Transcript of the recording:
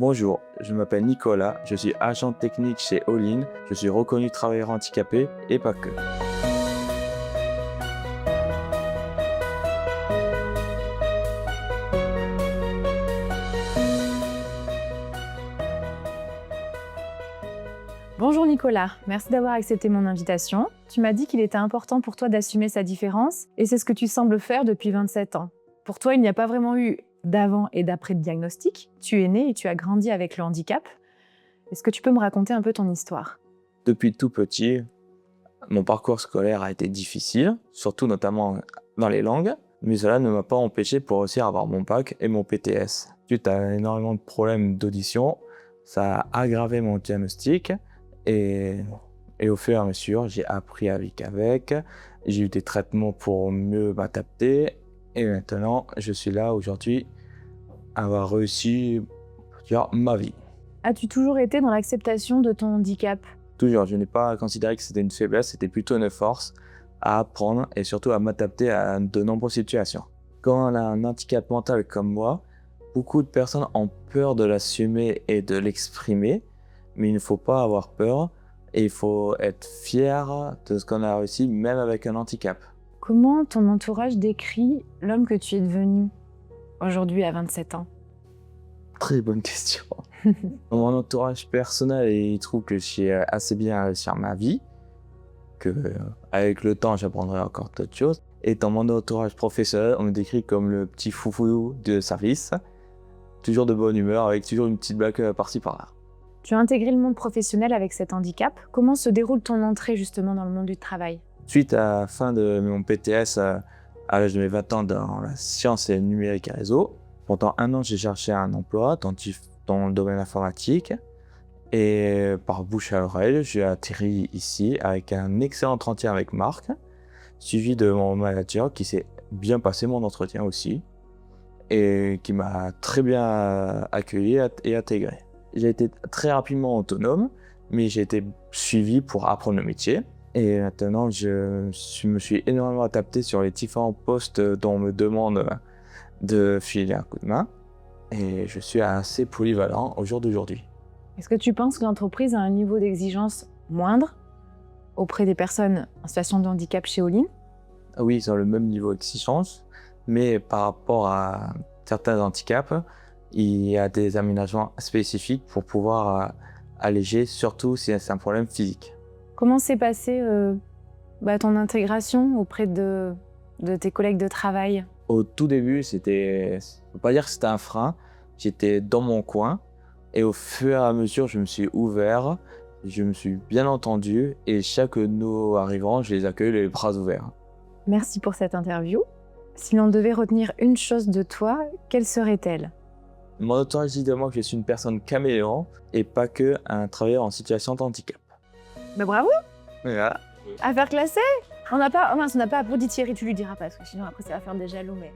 Bonjour, je m'appelle Nicolas, je suis agent technique chez All-in, je suis reconnu travailleur handicapé et pas que. Bonjour Nicolas, merci d'avoir accepté mon invitation. Tu m'as dit qu'il était important pour toi d'assumer sa différence et c'est ce que tu sembles faire depuis 27 ans. Pour toi, il n'y a pas vraiment eu d'avant et d'après diagnostic. Tu es né et tu as grandi avec le handicap. Est-ce que tu peux me raconter un peu ton histoire? Depuis tout petit, mon parcours scolaire a été difficile, surtout notamment dans les langues, mais cela ne m'a pas empêché pour réussir à avoir mon bac et mon PTS. Suite à énormément de problèmes d'audition, ça a aggravé mon diagnostic et au fur et à mesure, j'ai appris à vivre avec, j'ai eu des traitements pour mieux m'adapter et maintenant, je suis là aujourd'hui à avoir réussi ma vie. As-tu toujours été dans l'acceptation de ton handicap? Toujours, je n'ai pas considéré que c'était une faiblesse, c'était plutôt une force à apprendre et surtout à m'adapter à de nombreuses situations. Quand on a un handicap mental comme moi, beaucoup de personnes ont peur de l'assumer et de l'exprimer, mais il ne faut pas avoir peur et il faut être fier de ce qu'on a réussi même avec un handicap. Comment ton entourage décrit l'homme que tu es devenu aujourd'hui à 27 ans? Très bonne question. Dans mon entourage personnel, il trouve que j'ai assez bien réussi ma vie, que avec le temps, j'apprendrai encore d'autres choses. Et dans mon entourage professionnel, on me décrit comme le petit foufou de service, toujours de bonne humeur, avec toujours une petite blague par-ci par-là. Tu as intégré le monde professionnel avec cet handicap. Comment se déroule ton entrée justement dans le monde du travail? Suite à la fin de mon PTS à l'âge de mes 20 ans dans la science et le numérique et réseau, pendant 1 an, j'ai cherché un emploi dans le domaine informatique. Et par bouche à oreille, j'ai atterri ici avec un excellent entretien avec Marc, suivi de mon manager qui s'est bien passé mon entretien aussi et qui m'a très bien accueilli et intégré. J'ai été très rapidement autonome, mais j'ai été suivi pour apprendre le métier. Et maintenant, me suis énormément adapté sur les différents postes dont on me demande de filer un coup de main. Et je suis assez polyvalent au jour d'aujourd'hui. Est-ce que tu penses que l'entreprise a un niveau d'exigence moindre auprès des personnes en situation de handicap chez All-in? Oui, ils ont le même niveau d'exigence, mais par rapport à certains handicaps, il y a des aménagements spécifiques pour pouvoir alléger, surtout si c'est un problème physique. Comment s'est passée ton intégration auprès de tes collègues de travail? Au tout début, je ne peux pas dire que c'était un frein, j'étais dans mon coin et au fur et à mesure, je me suis ouvert, je me suis bien entendu et chaque nouveau arrivant, je les accueille les bras ouverts. Merci pour cette interview. Si l'on devait retenir une chose de toi, quelle serait-elle? Mon entourage dit de moi que je suis une personne caméléon et pas que un travailleur en situation de handicap. Bah bravo! Voilà. Affaire classée? On n'a pas applaudi Thierry, tu lui diras pas, parce que sinon après ça va faire des jaloux, mais...